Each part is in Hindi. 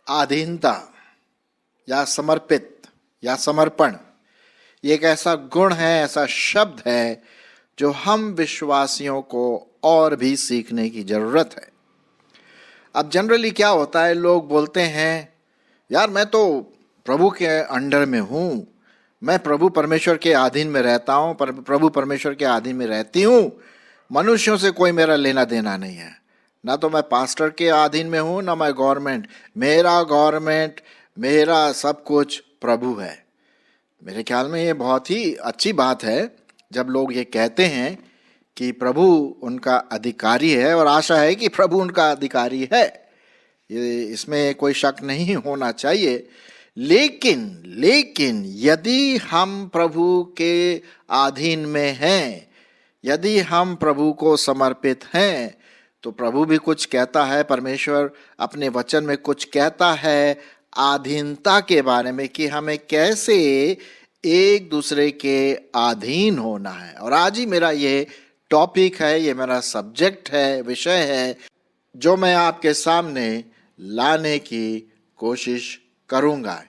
अधीनता या समर्पित या समर्पण, ये एक ऐसा गुण है, ऐसा शब्द है जो हम विश्वासियों को और भी सीखने की जरूरत है। अब जनरली क्या होता है, लोग बोलते हैं यार मैं तो प्रभु के अंडर में हूँ, मैं प्रभु परमेश्वर के अधीन में रहता हूँ, प्रभु परमेश्वर के अधीन में रहती हूँ, मनुष्यों से कोई मेरा लेना देना नहीं है, ना तो मैं पास्टर के अधीन में हूँ ना मैं गवर्नमेंट, गवर्नमेंट मेरा सब कुछ प्रभु है। मेरे ख्याल में ये बहुत ही अच्छी बात है जब लोग ये कहते हैं कि प्रभु उनका अधिकारी है, और आशा है कि प्रभु उनका अधिकारी है, ये इसमें कोई शक नहीं होना चाहिए। लेकिन यदि हम प्रभु के अधीन में हैं, यदि हम प्रभु को समर्पित हैं, तो प्रभु भी कुछ कहता है, परमेश्वर अपने वचन में कुछ कहता है अधीनता के बारे में कि हमें कैसे एक दूसरे के अधीन होना है। और आज ही मेरा ये टॉपिक है, ये मेरा सब्जेक्ट है, विषय है जो मैं आपके सामने लाने की कोशिश करूंगा।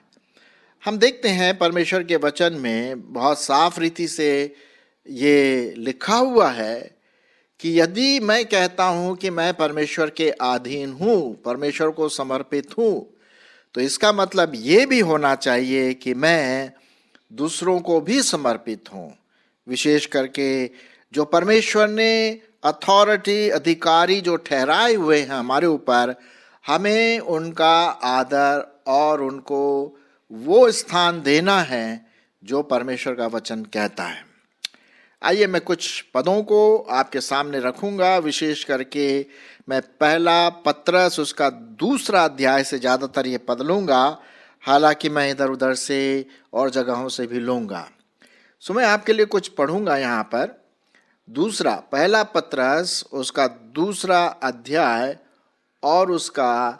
हम देखते हैं परमेश्वर के वचन में बहुत साफ रीति से ये लिखा हुआ है कि यदि मैं कहता हूं कि मैं परमेश्वर के अधीन हूं, परमेश्वर को समर्पित हूं, तो इसका मतलब ये भी होना चाहिए कि मैं दूसरों को भी समर्पित हूं। विशेष करके जो परमेश्वर ने अथॉरिटी, अधिकारी जो ठहराए हुए हैं हमारे ऊपर, हमें उनका आदर और उनको वो स्थान देना है जो परमेश्वर का वचन कहता है। आइए मैं कुछ पदों को आपके सामने रखूंगा। विशेष करके मैं पहला पत्रस उसका 2 अध्याय से ज़्यादातर ये पद लूँगा, हालांकि मैं इधर उधर से और जगहों से भी लूँगा। सो मैं आपके लिए कुछ पढ़ूंगा यहाँ पर। पहला पत्रस उसका 2 अध्याय और उसका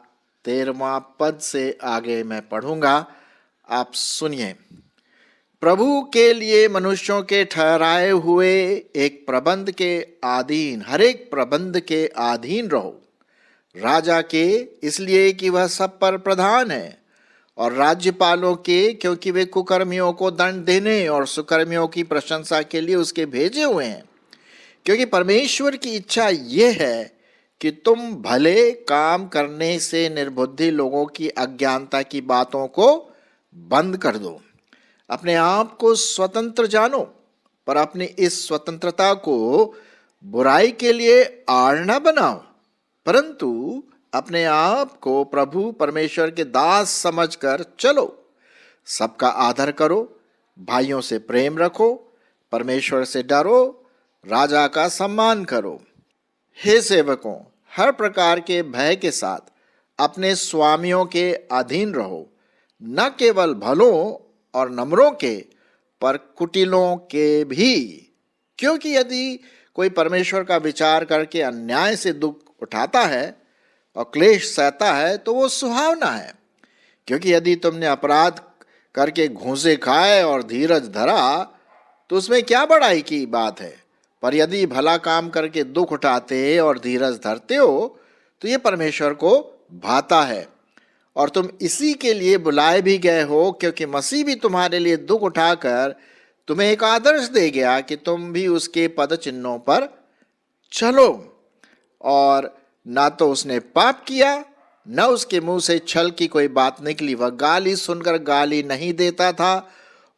13वां पद से आगे मैं पढ़ूंगा, आप सुनिए। प्रभु के लिए मनुष्यों के ठहराए हुए एक प्रबंध के अधीन, हर एक प्रबंध के अधीन रहो, राजा के इसलिए कि वह सब पर प्रधान है, और राज्यपालों के क्योंकि वे कुकर्मियों को दंड देने और सुकर्मियों की प्रशंसा के लिए उसके भेजे हुए हैं। क्योंकि परमेश्वर की इच्छा ये है कि तुम भले काम करने से निर्बुद्धि लोगों की अज्ञानता की बातों को बंद कर दो। अपने आप को स्वतंत्र जानो, पर अपनी इस स्वतंत्रता को बुराई के लिए आड़ न बनाओ, परंतु अपने आप को प्रभु परमेश्वर के दास समझकर चलो। सबका आदर करो, भाइयों से प्रेम रखो, परमेश्वर से डरो, राजा का सम्मान करो। हे सेवकों, हर प्रकार के भय के साथ अपने स्वामियों के अधीन रहो, न केवल भलों और नम्रों के, पर कुटिलों के भी। क्योंकि यदि कोई परमेश्वर का विचार करके अन्याय से दुख उठाता है और क्लेश सहता है तो वो सुहावना है। क्योंकि यदि तुमने अपराध करके घूंसे खाए और धीरज धरा तो उसमें क्या बड़ाई की बात है। पर यदि भला काम करके दुख उठाते और धीरज धरते हो तो ये परमेश्वर को भाता है। और तुम इसी के लिए बुलाए भी गए हो, क्योंकि मसीह भी तुम्हारे लिए दुख उठाकर तुम्हें एक आदर्श दे गया कि तुम भी उसके पद चिन्हों पर चलो। और ना तो उसने पाप किया, न उसके मुंह से छल की कोई बात निकली। वह गाली सुनकर गाली नहीं देता था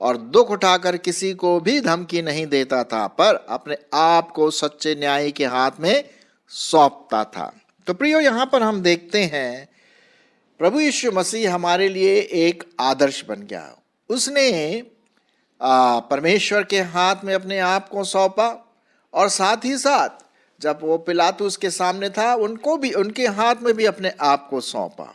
और दुख उठाकर किसी को भी धमकी नहीं देता था, पर अपने आप को सच्चे न्यायी के हाथ में सौंपता था। तो प्रियो, यहाँ पर हम देखते हैं प्रभु यीशु मसीह हमारे लिए एक आदर्श बन गया। उसने परमेश्वर के हाथ में अपने आप को सौंपा, और साथ ही साथ जब वो पिलातुस के सामने था उनको भी, उनके हाथ में भी अपने आप को सौंपा।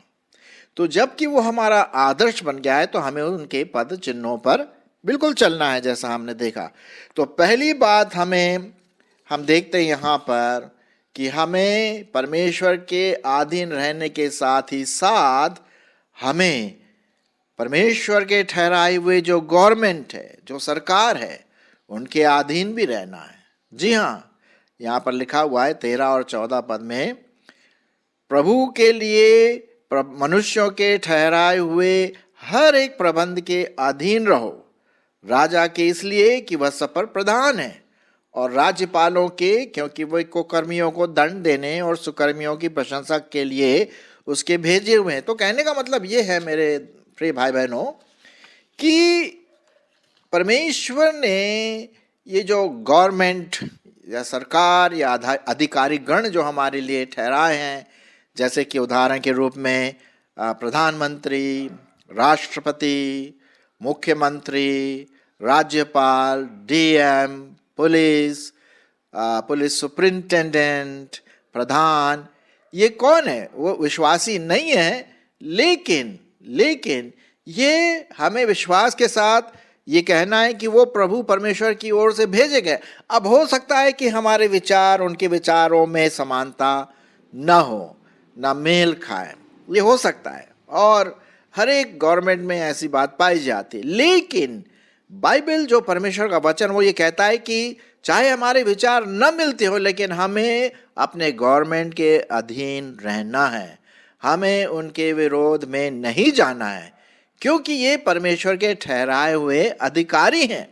तो जबकि वो हमारा आदर्श बन गया है तो हमें उनके पद चिन्हों पर बिल्कुल चलना है, जैसा हमने देखा। तो पहली बात हम देखते हैं यहाँ पर कि हमें परमेश्वर के अधीन रहने के साथ ही साथ हमें परमेश्वर के ठहराए हुए जो गवर्नमेंट है, जो सरकार है, उनके अधीन भी रहना है। जी हाँ, यहाँ पर लिखा हुआ है 13 और 14 पद में, प्रभु के लिए मनुष्यों के ठहराए हुए हर एक प्रबंध के अधीन रहो, राजा के इसलिए कि वह सब पर प्रधान है, और राज्यपालों के क्योंकि वह कुकर्मियों को दंड देने और सुकर्मियों की प्रशंसा के लिए उसके भेजे हुए हैं। तो कहने का मतलब ये है मेरे प्रिय भाई बहनों कि परमेश्वर ने ये जो गवर्नमेंट या सरकार या अधिकारी गण जो हमारे लिए ठहराए हैं, जैसे कि उदाहरण के रूप में प्रधानमंत्री, राष्ट्रपति, मुख्यमंत्री, राज्यपाल, डीएम, पुलिस सुपरिंटेंडेंट, प्रधान, ये कौन है? वो विश्वासी नहीं है, लेकिन ये हमें विश्वास के साथ ये कहना है कि वो प्रभु परमेश्वर की ओर से भेजे गए। अब हो सकता है कि हमारे विचार उनके विचारों में समानता न हो, न मेल खाए, ये हो सकता है, और हर एक गवर्नमेंट में ऐसी बात पाई जाती है। लेकिन बाइबल जो परमेश्वर का वचन वो ये कहता है कि चाहे हमारे विचार न मिलते हो, लेकिन हमें अपने गवर्नमेंट के अधीन रहना है, हमें उनके विरोध में नहीं जाना है, क्योंकि ये परमेश्वर के ठहराए हुए अधिकारी हैं।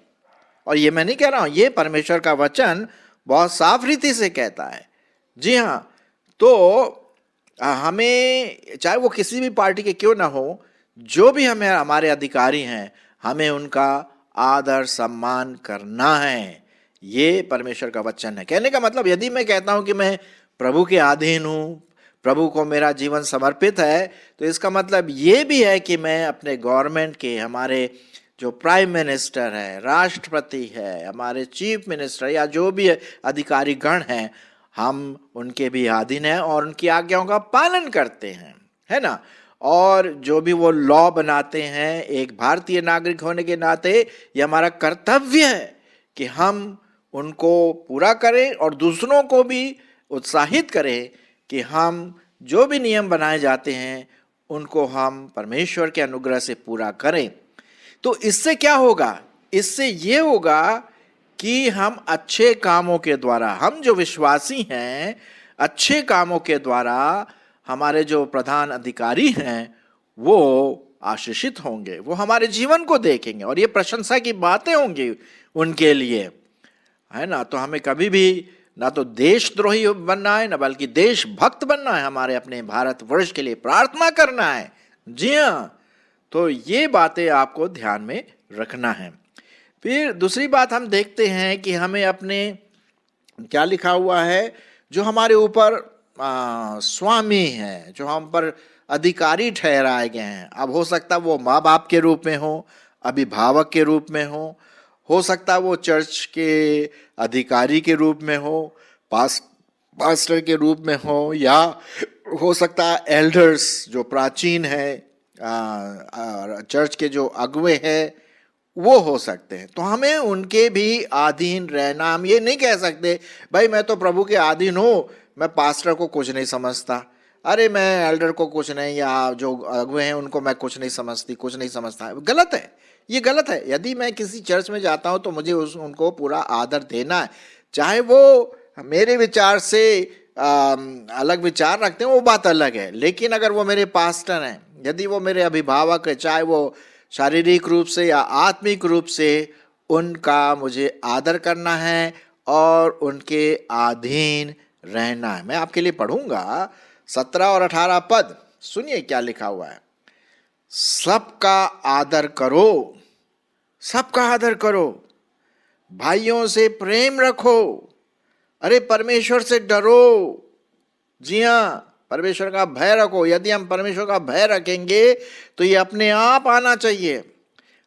और ये मैं नहीं कह रहा हूं, ये परमेश्वर का वचन बहुत साफ रीति से कहता है। जी हाँ, तो हमें चाहे वो किसी भी पार्टी के क्यों ना हो, जो भी हमें हमारे अधिकारी हैं, हमें उनका आदर सम्मान करना है। ये परमेश्वर का वचन है। कहने का मतलब यदि मैं कहता हूं कि मैं प्रभु के अधीन हूं, प्रभु को मेरा जीवन समर्पित है, तो इसका मतलब ये भी है कि मैं अपने गवर्नमेंट के, हमारे जो प्राइम मिनिस्टर है, राष्ट्रपति है, हमारे चीफ मिनिस्टर या जो भी अधिकारी गण हैं, हम उनके भी अधीन हैं और उनकी आज्ञाओं का पालन करते हैं, है ना। और जो भी वो लॉ बनाते हैं, एक भारतीय नागरिक होने के नाते ये हमारा कर्तव्य है कि हम उनको पूरा करें और दूसरों को भी उत्साहित करें कि हम जो भी नियम बनाए जाते हैं उनको हम परमेश्वर के अनुग्रह से पूरा करें। तो इससे क्या होगा? इससे ये होगा कि हम अच्छे कामों के द्वारा, हम जो विश्वासी हैं, अच्छे कामों के द्वारा हमारे जो प्रधान अधिकारी हैं वो आशीषित होंगे, वो हमारे जीवन को देखेंगे और ये प्रशंसा की बातें होंगी उनके लिए, है ना। तो हमें कभी भी ना तो देशद्रोही बनना है, ना बल्कि देशभक्त बनना है। हमारे अपने भारतवर्ष के लिए प्रार्थना करना है। जी हाँ, तो ये बातें आपको ध्यान में रखना है। फिर दूसरी बात हम देखते हैं कि हमें अपने, क्या लिखा हुआ है, जो हमारे ऊपर स्वामी हैं, जो हम पर अधिकारी ठहराए गए हैं। अब हो सकता वो माँ बाप के रूप में हो, अभिभावक के रूप में हो सकता वो चर्च के अधिकारी के रूप में हो, पास्टर के रूप में हो, या हो सकता एल्डर्स जो प्राचीन है, चर्च के जो अगुवे हैं वो हो सकते हैं। तो हमें उनके भी अधीन रहना। हम ये नहीं कह सकते भाई मैं तो प्रभु के अधीन हूँ, मैं पास्टर को कुछ नहीं समझता, अरे मैं एल्डर को कुछ नहीं, या जो अगुवे हैं उनको मैं कुछ नहीं समझता। गलत है, ये गलत है। यदि मैं किसी चर्च में जाता हूँ तो मुझे उनको पूरा आदर देना है, चाहे वो मेरे विचार से अलग विचार रखते हैं, वो बात अलग है। लेकिन अगर वो मेरे पास्टर हैं, यदि वो मेरे अभिभावक है, चाहे वो शारीरिक रूप से या आत्मिक रूप से, उनका मुझे आदर करना है और उनके अधीन रहना है। मैं आपके लिए पढ़ूंगा 17 और 18 पद, सुनिए क्या लिखा हुआ है। सबका आदर करो, सबका आदर करो, भाइयों से प्रेम रखो, अरे परमेश्वर से डरो। जी हाँ, परमेश्वर का भय रखो। यदि हम परमेश्वर का भय रखेंगे तो ये अपने आप आना चाहिए।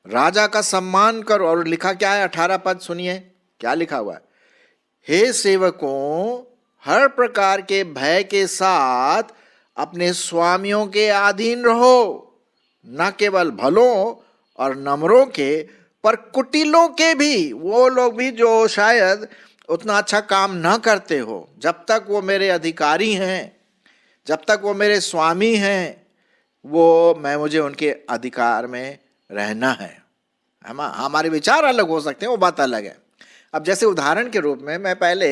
राजा का सम्मान करो, और लिखा क्या है 18 पद सुनिए क्या लिखा हुआ है। हे सेवकों, हर प्रकार के भय के साथ अपने स्वामियों के अधीन रहो, न केवल भलों और नम्रों के पर कुटिलों के भी, वो लोग भी जो शायद उतना अच्छा काम न करते हो। जब तक वो मेरे अधिकारी हैं, जब तक वो मेरे स्वामी हैं, मुझे उनके अधिकार में रहना है। हमारे विचार अलग हो सकते हैं, वो बात अलग है। अब जैसे उदाहरण के रूप में, मैं पहले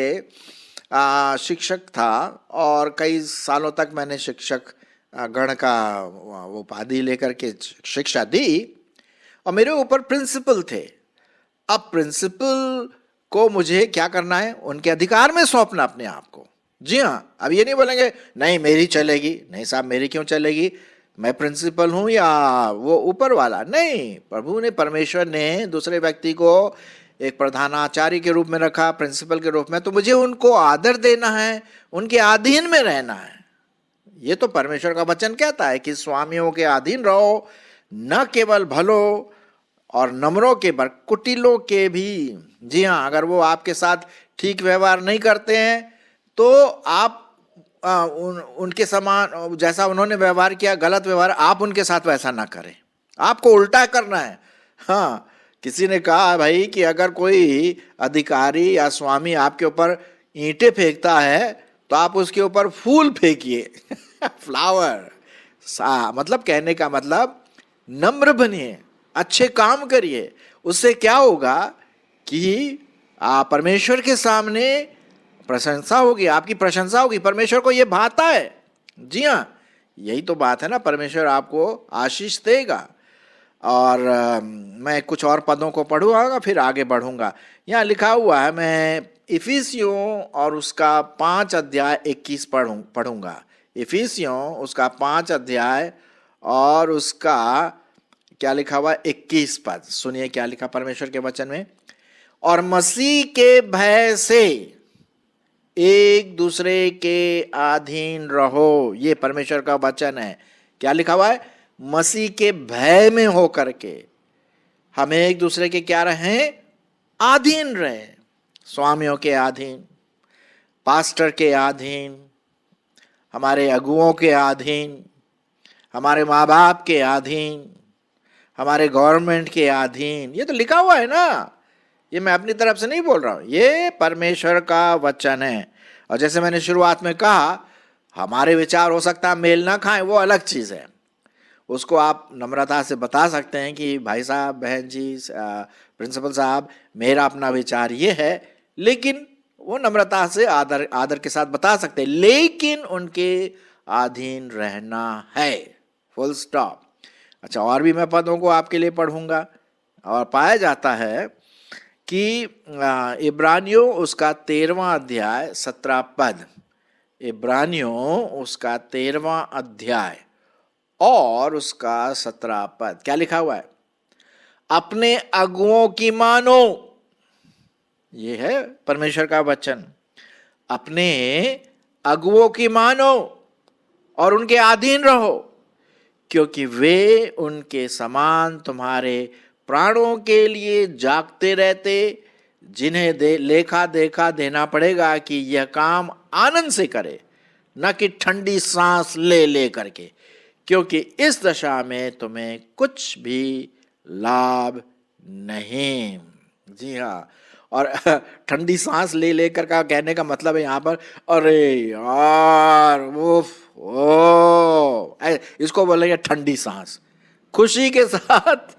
शिक्षक था और कई सालों तक मैंने शिक्षक गण का वो उपाधि लेकर के शिक्षा दी, और मेरे ऊपर प्रिंसिपल थे। अब प्रिंसिपल को मुझे क्या करना है, उनके अधिकार में सौंपना अपने आप को। जी हाँ, अब ये नहीं बोलेंगे नहीं मेरी चलेगी, नहीं साहब मेरी क्यों चलेगी, मैं प्रिंसिपल हूं या वो ऊपर वाला। नहीं, प्रभु ने, परमेश्वर ने दूसरे व्यक्ति को एक प्रधानाचार्य के रूप में रखा, प्रिंसिपल के रूप में, तो मुझे उनको आदर देना है, उनके अधीन में रहना है। ये तो परमेश्वर का वचन कहता है कि स्वामियों के अधीन रहो, न केवल भलों और नम्रों के पर कुटिलों के भी। जी हाँ, अगर वो आपके साथ ठीक व्यवहार नहीं करते हैं तो आप उनके समान, जैसा उन्होंने व्यवहार किया, गलत व्यवहार, आप उनके साथ वैसा ना करें, आपको उल्टा करना है। हाँ, किसी ने कहा भाई कि अगर कोई अधिकारी या स्वामी आपके ऊपर ईंटें फेंकता है तो आप उसके ऊपर फूल फेंकिए फ्लावर। मतलब कहने का मतलब नम्र बनिए, अच्छे काम करिए, उससे क्या होगा कि परमेश्वर के सामने प्रशंसा होगी, आपकी प्रशंसा होगी, परमेश्वर को यह भाता है। जी हाँ, यही तो बात है ना, परमेश्वर आपको आशीष देगा। और मैं कुछ और पदों को पढ़ूंगा फिर आगे बढ़ूंगा। यहाँ लिखा हुआ है, मैं इफिसियों और उसका 5 अध्याय 21 पढ़ूंगा। इफिसियों उसका 5 अध्याय और उसका क्या लिखा हुआ, 21 पद। सुनिए क्या लिखा परमेश्वर के वचन में। और मसीह के भय से एक दूसरे के अधीन रहो। ये परमेश्वर का वचन है। क्या लिखा हुआ है, मसीह के भय में होकर के हमें एक दूसरे के क्या रहें, अधीन रहे। स्वामियों के अधीन, पास्टर के अधीन, हमारे अगुओं के अधीन, हमारे माँ बाप के अधीन, हमारे गवर्नमेंट के अधीन। ये तो लिखा हुआ है ना, ये मैं अपनी तरफ से नहीं बोल रहा हूं, ये परमेश्वर का वचन है। और जैसे मैंने शुरुआत में कहा, हमारे विचार हो सकता है मेल ना खाएं, वो अलग चीज है, उसको आप नम्रता से बता सकते हैं कि भाई साहब, बहन जी, प्रिंसिपल साहब, मेरा अपना विचार ये है, लेकिन वो नम्रता से आदर के साथ बता सकते हैं, लेकिन उनके अधीन रहना है, फुल स्टॉप। अच्छा, और भी मैं पदों को आपके लिए पढ़ूंगा। और पाया जाता है कि इब्रानियों उसका 13वां अध्याय 17 पद, इब्रानियों उसका 13वां अध्याय और उसका 17 पद, क्या लिखा हुआ है, अपने अगुओं की मानो। ये है परमेश्वर का वचन, अपने अगुओं की मानो और उनके अधीन रहो, क्योंकि वे उनके समान तुम्हारे प्राणों के लिए जागते रहते, जिन्हें लेखा देखा देना पड़ेगा कि यह काम आनंद से करे, न कि ठंडी सांस ले ले करके, क्योंकि इस दशा में तुम्हें कुछ भी लाभ नहीं। जी हाँ, और ठंडी सांस ले लेकर का कहने का मतलब है यहाँ पर, अरे यार उफ ओ, इसको बोलेंगे ठंडी सांस, खुशी के साथ,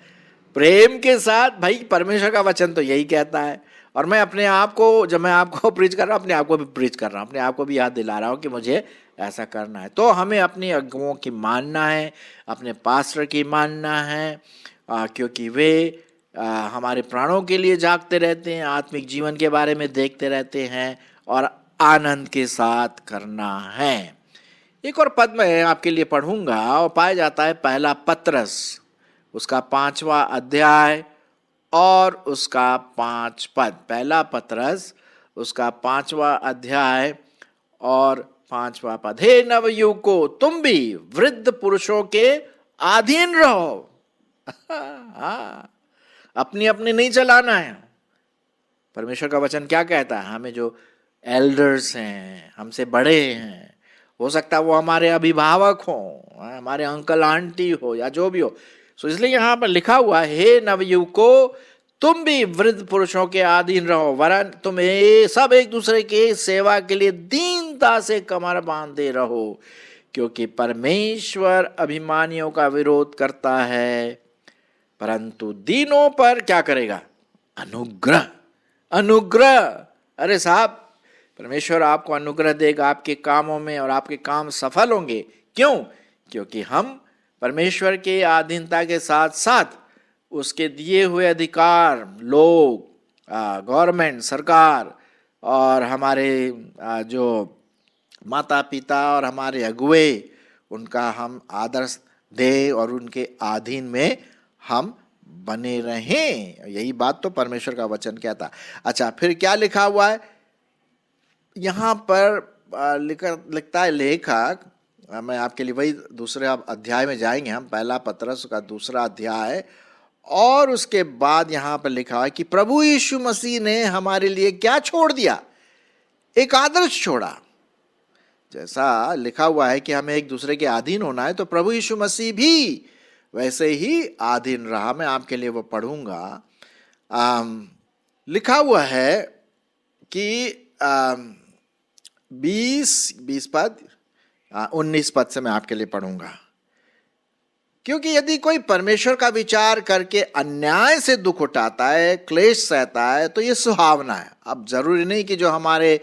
प्रेम के साथ। भाई परमेश्वर का वचन तो यही कहता है। और मैं अपने आप को, जब मैं आपको प्रीच कर रहा हूँ, अपने आप को भी प्रीच कर रहा हूँ, अपने आप को भी याद दिला रहा हूँ कि मुझे ऐसा करना है। तो हमें अपने अगुओं की मानना है, अपने पास्टर की मानना है, क्योंकि वे हमारे प्राणों के लिए जागते रहते हैं, आत्मिक जीवन के बारे में देखते रहते हैं, और आनंद के साथ करना है। एक और पद मैं आपके लिए पढ़ूंगा, और पाया जाता है पहला पत्रस उसका 5वां अध्याय और उसका 5 पद। पहला पत्रस उसका 5वां अध्याय और 5वां पद। हे नवयुवको, तुम भी वृद्ध पुरुषों के अधीन रहो। अपनी अपनी नहीं चलाना है। परमेश्वर का वचन क्या कहता है, हमें जो एल्डर्स हैं, हमसे बड़े हैं, हो सकता है वो हमारे अभिभावक हो, हमारे अंकल आंटी हो, या जो भी हो, सो इसलिए यहाँ पर लिखा हुआ है, हे नवयुवको, तुम भी वृद्ध पुरुषों के अधीन रहो, वरन तुम सब एक दूसरे के सेवा के लिए दीनता से कमर बांधे रहो, क्योंकि परमेश्वर अभिमानियों का विरोध करता है, परंतु दीनों पर क्या करेगा, अनुग्रह अनुग्रह। अरे साहब, परमेश्वर आपको अनुग्रह देगा आपके कामों में और आपके काम सफल होंगे। क्यों? क्योंकि हम परमेश्वर के अधीनता के साथ साथ उसके दिए हुए अधिकार, लोग, गवर्नमेंट, सरकार और हमारे जो माता पिता और हमारे अगुवे, उनका हम आदर दे और उनके अधीन में हम बने रहें। यही बात तो परमेश्वर का वचन कहता। अच्छा, फिर क्या लिखा हुआ है यहाँ पर? लिखता है लेखक, मैं आपके लिए वही दूसरे अध्याय में जाएंगे हम, पहला पतरस का दूसरा अध्याय, और उसके बाद यहाँ पर लिखा है कि प्रभु यीशु मसीह ने हमारे लिए क्या छोड़ दिया? एक आदर्श छोड़ा। जैसा लिखा हुआ है कि हमें एक दूसरे के अधीन होना है, तो प्रभु यीशु मसीह भी वैसे ही अधीन रहा। मैं आपके लिए वो पढ़ूंगा। लिखा हुआ है कि 20 पद, 19 पद से मैं आपके लिए पढ़ूंगा। क्योंकि यदि कोई परमेश्वर का विचार करके अन्याय से दुख उठाता है, क्लेश सहता है, तो ये सुहावना है। अब जरूरी नहीं कि जो हमारे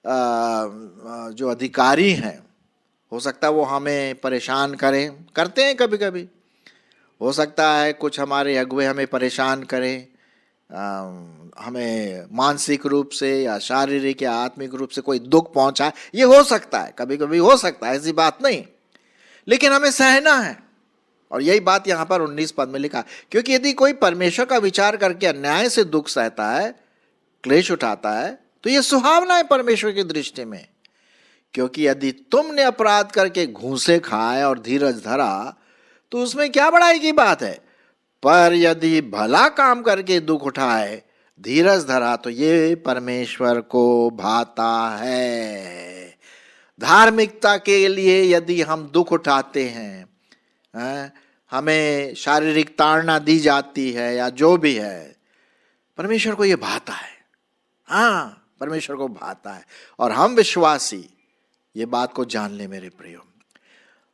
जो अधिकारी हैं, हो सकता है वो हमें परेशान करें, करते हैं कभी कभी। हो सकता है कुछ हमारे अगुवे हमें परेशान करें, हमें मानसिक रूप से या शारीरिक या आत्मिक रूप से कोई दुख पहुंचाए, ये हो सकता है, कभी कभी हो सकता है, ऐसी बात नहीं। लेकिन हमें सहना है, और यही बात यहां पर 19 पद में लिखा। क्योंकि यदि कोई परमेश्वर का विचार करके अन्याय से दुख सहता है, क्लेश उठाता है, तो यह सुहावना है परमेश्वर की दृष्टि में। क्योंकि यदि तुमने अपराध करके घूंसे खाए और धीरज धरा, तो उसमें क्या बड़ाई की बात है। पर यदि भला काम करके दुख उठाए, धीरज धरा, तो ये परमेश्वर को भाता है। धार्मिकता के लिए यदि हम दुख उठाते हैं, हमें शारीरिक ताड़ना दी जाती है या जो भी है, परमेश्वर को ये भाता है। हाँ, परमेश्वर को भाता है। और हम विश्वासी ये बात को जान ले मेरे प्रियो।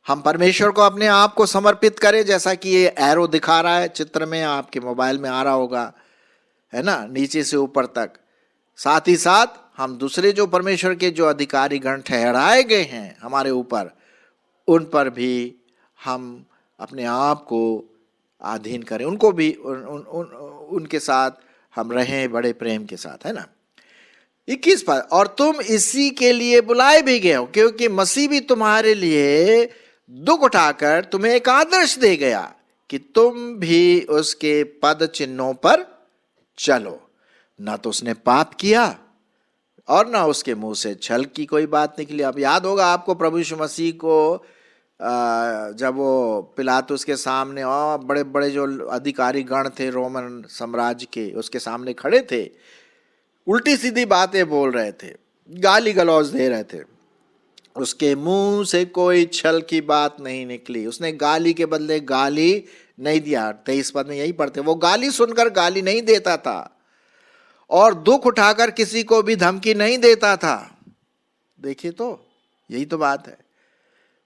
हम परमेश्वर को अपने आप को समर्पित करें, जैसा कि ये एरो दिखा रहा है चित्र में, आपके मोबाइल में आ रहा होगा, है ना, नीचे से ऊपर तक। साथ ही साथ हम दूसरे जो परमेश्वर के जो अधिकारी गण ठहराए गए हैं हमारे ऊपर, उन पर भी हम अपने आप को अधीन करें, उनको भी उनके साथ हम रहें बड़े प्रेम के साथ, है ना। 21 पद, और तुम इसी के लिए बुलाए भी गए हो, क्योंकि मसीह भी तुम्हारे लिए दुख उठाकर तुम्हें एक आदर्श दे गया कि तुम भी उसके पद चिन्हों पर चलो। ना तो उसने पाप किया और ना उसके मुंह से छल की कोई बात निकली। अब याद होगा आपको प्रभु यीशु मसीह को जब वो पिलातुस के सामने, और बड़े बड़े जो अधिकारी गण थे रोमन साम्राज्य के, उसके सामने खड़े थे, उल्टी सीधी बातें बोल रहे थे, गाली गलौज दे रहे थे, उसके मुंह से कोई छल की बात नहीं निकली। उसने गाली के बदले गाली नहीं दिया। 23 पद में यही पढ़ते, वो गाली सुनकर गाली नहीं देता था और दुख उठाकर किसी को भी धमकी नहीं देता था। देखिए, तो यही तो बात है।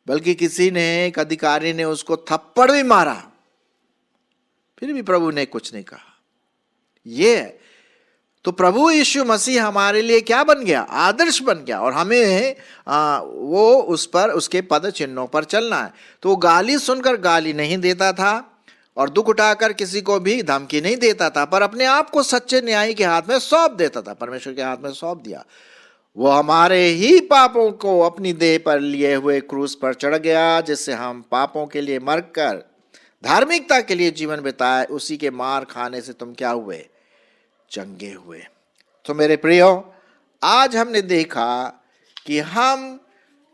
बल्कि किसी ने, एक अधिकारी ने उसको थप्पड़ भी मारा, फिर भी प्रभु ने कुछ नहीं कहा। ये तो प्रभु यीशु मसीह हमारे लिए क्या बन गया? आदर्श बन गया। और हमें वो उस पर, उसके पद चिन्हों पर चलना है। तो वो गाली सुनकर गाली नहीं देता था और दुख उठाकर किसी को भी धमकी नहीं देता था, पर अपने आप को सच्चे न्यायी के हाथ में सौंप देता था, परमेश्वर के हाथ में सौंप दिया। वो हमारे ही पापों को अपनी देह पर लिए हुए क्रूस पर चढ़ गया, जिससे हम पापों के लिए मरकर धार्मिकता के लिए जीवन बिताए। उसी के मार खाने से तुम क्या हुए? चंगे हुए। तो मेरे प्रियो, आज हमने देखा कि हम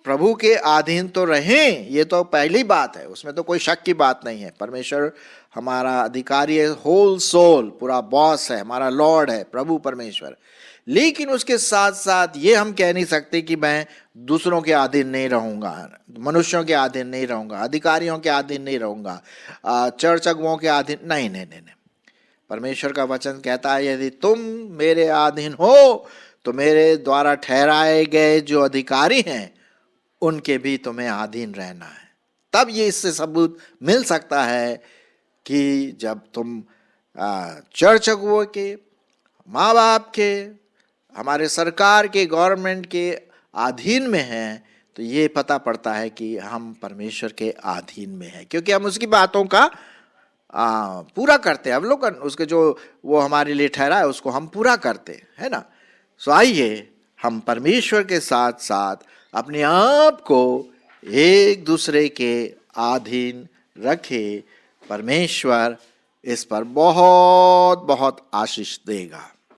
प्रभु के अधीन तो रहें, ये तो पहली बात है, उसमें तो कोई शक की बात नहीं है। परमेश्वर हमारा अधिकारी है, होल सोल, पूरा बॉस है, हमारा लॉर्ड है प्रभु परमेश्वर। लेकिन उसके साथ साथ ये हम कह नहीं सकते कि मैं दूसरों के अधीन नहीं रहूंगा, मनुष्यों के अधीन नहीं रहूंगा, अधिकारियों के अधीन नहीं रहूंगा, चर्च अगुओं के अधीन नहीं, नहीं, नहीं, नहीं। परमेश्वर का वचन कहता है, यदि तुम मेरे अधीन हो तो मेरे द्वारा ठहराए गए जो अधिकारी हैं उनके भी तुम्हें अधीन रहना है। तब ये इससे सबूत मिल सकता है कि जब तुम चर्च अगुओं के, माँ बाप के, हमारे सरकार के, गवर्नमेंट के अधीन में हैं, तो ये पता पड़ता है कि हम परमेश्वर के अधीन में हैं, क्योंकि हम उसकी बातों का पूरा करते हैं, अवलोकन उसके जो वो हमारे लिए ठहरा है उसको हम पूरा करते है ना। सो आइए हम परमेश्वर के साथ साथ अपने आप को एक दूसरे के अधीन रखें। परमेश्वर इस पर बहुत बहुत आशीष देगा।